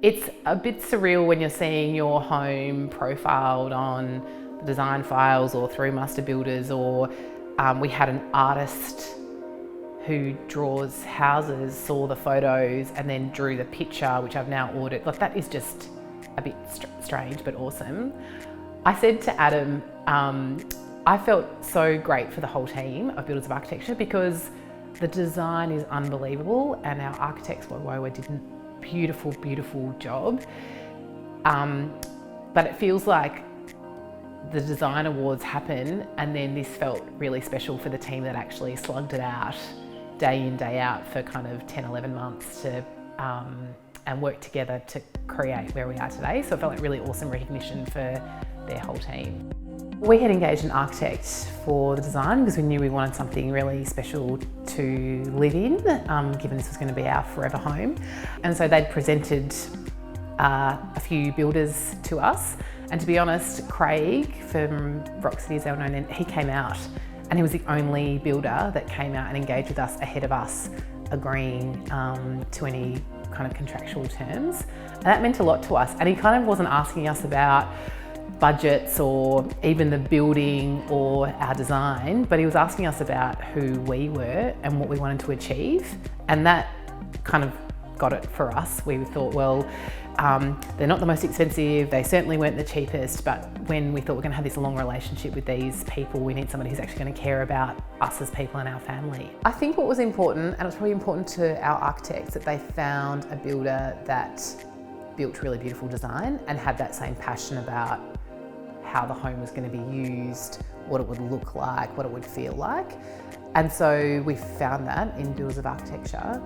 It's a bit surreal when you're seeing your home profiled on the design files or through Master Builders, or we had an artist who draws houses, saw the photos and then drew the picture, which I've now ordered. Like, that is just a bit strange but awesome. I said to Adam, I felt so great for the whole team of Builders of Architecture because the design is unbelievable and our architects did a beautiful, beautiful job. But it feels like the design awards happen and then this felt really special for the team that actually slugged it out day in, day out for kind of 10, 11 months to and worked together to create where we are today. So it felt like really awesome recognition for their whole team. We had engaged an architect for the design because we knew we wanted something really special to live in, given this was going to be our forever home. And so they'd presented a few builders to us. And to be honest, Craig from Rock City is our known, and he came out and he was the only builder that came out and engaged with us ahead of us agreeing to any kind of contractual terms. And that meant a lot to us. And he kind of wasn't asking us about budgets or even the building or our design, but he was asking us about who we were and what we wanted to achieve. And that kind of got it for us. We thought, well, they're not the most expensive, they certainly weren't the cheapest, but when we thought we're going to have this long relationship with these people, we need somebody who's actually going to care about us as people and our family. I think what was important, and it was probably important to our architects, that they found a builder that built really beautiful design and had that same passion about how the home was going to be used, what it would look like, what it would feel like. And so we found that in Builders of Architecture.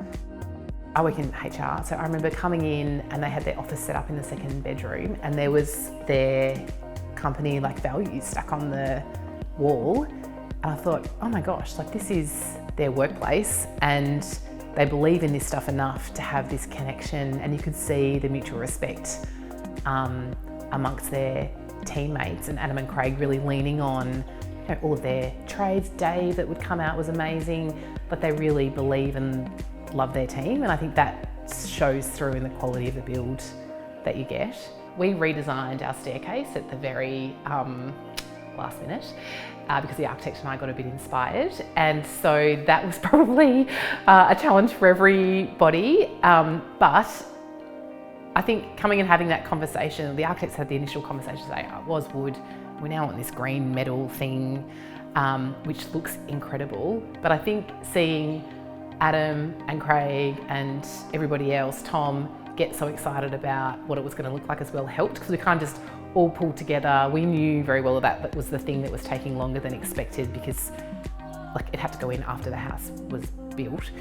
I work in HR, so I remember coming in and they had their office set up in the second bedroom and there was their company values stuck on the wall. And I thought, oh my gosh, this is their workplace and they believe in this stuff enough to have this connection, and you could see the mutual respect amongst their teammates, and Adam and Craig really leaning on all of their trades. Dave that would come out was amazing, but they really believe and love their team, and I think that shows through in the quality of the build that you get. We redesigned our staircase at the very last minute because the architect and I got a bit inspired, and so that was probably a challenge for everybody, but I think coming and having that conversation, the architects had the initial conversation saying, oh, it was wood, we now want this green metal thing, which looks incredible. But I think seeing Adam and Craig and everybody else, Tom, get so excited about what it was going to look like as well helped, because we kind of just all pulled together. We knew very well that was the thing that was taking longer than expected because it had to go in after the house was built.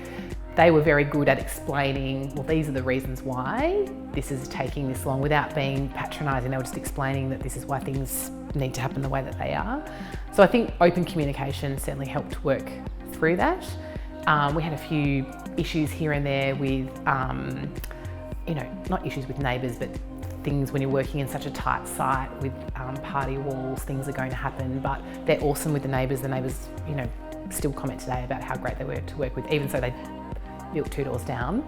They were very good at explaining, well, these are the reasons why this is taking this long, without being patronising. They were just explaining that this is why things need to happen the way that they are. So I think open communication certainly helped work through that. We had a few issues here and there with, not issues with neighbours, but things when you're working in such a tight site with party walls, things are going to happen, but they're awesome with the neighbours. The neighbours, still comment today about how great they were to work with, even so they built 2 doors down.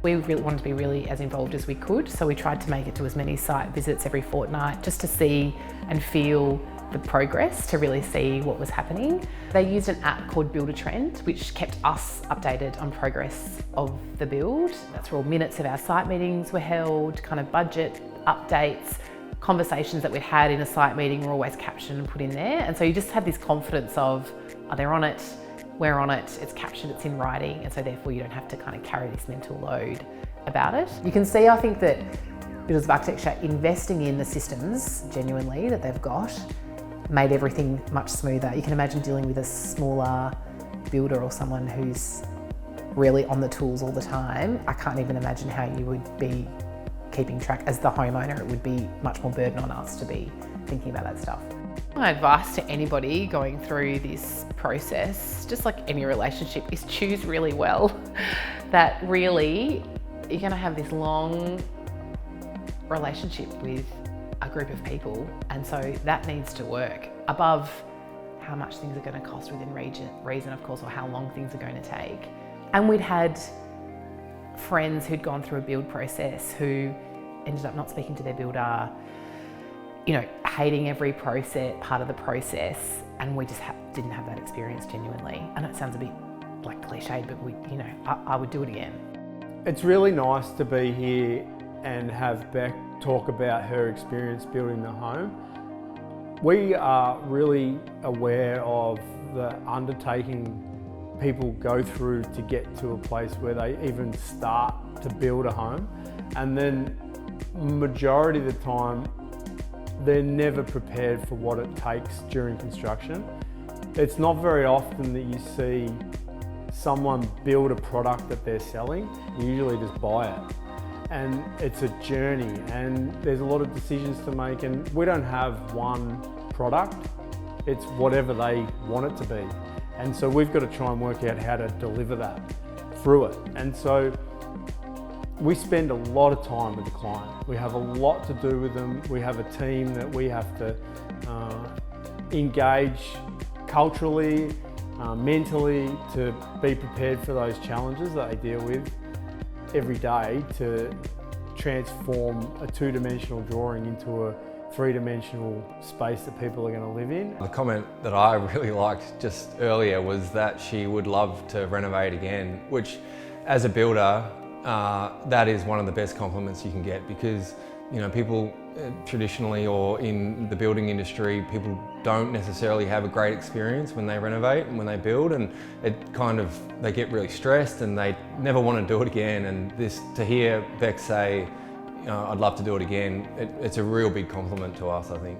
We really wanted to be really as involved as we could, so we tried to make it to as many site visits every fortnight just to see and feel the progress, to really see what was happening. They used an app called Builder Trend, which kept us updated on progress of the build. That's where all minutes of our site meetings were held, kind of budget updates, conversations that we'd had in a site meeting were always captured and put in there. And so you just have this confidence of, oh, they're on it, we're on it, it's captured, it's in writing, and so therefore you don't have to kind of carry this mental load about it. You can see, I think, that Builders of Architecture investing in the systems genuinely that they've got made everything much smoother. You can imagine dealing with a smaller builder or someone who's really on the tools all the time. I can't even imagine how you would be keeping track. As the homeowner, it would be much more burden on us to be thinking about that stuff. My advice to anybody going through this process, just like any relationship, is choose really well. That really, you're going to have this long relationship with a group of people, and so that needs to work above how much things are going to cost within reason, of course, or how long things are going to take. And we'd had friends who'd gone through a build process who ended up not speaking to their builder, you know, hating every part of the process, and we just didn't have that experience genuinely. And it sounds a bit like cliched, but I would do it again. It's really nice to be here and have Beck talk about her experience building the home. We are really aware of the undertaking people go through to get to a place where they even start to build a home, and then majority of the time they're never prepared for what it takes during construction. It's not very often that you see someone build a product that they're selling. You usually just buy it. And it's a journey, and there's a lot of decisions to make, and we don't have one product. It's whatever they want it to be. And so we've got to try and work out how to deliver that through it. And so we spend a lot of time with the client. We have a lot to do with them. We have a team that we have to engage culturally, mentally, to be prepared for those challenges that they deal with every day, to transform a two-dimensional drawing into a three-dimensional space that people are going to live in. The comment that I really liked just earlier was that she would love to renovate again, which as a builder, that is one of the best compliments you can get, because people traditionally, or in the building industry, people don't necessarily have a great experience when they renovate and when they build, and they get really stressed and they never want to do it again. And to hear Beck say, I'd love to do it again, it's a real big compliment to us, I think.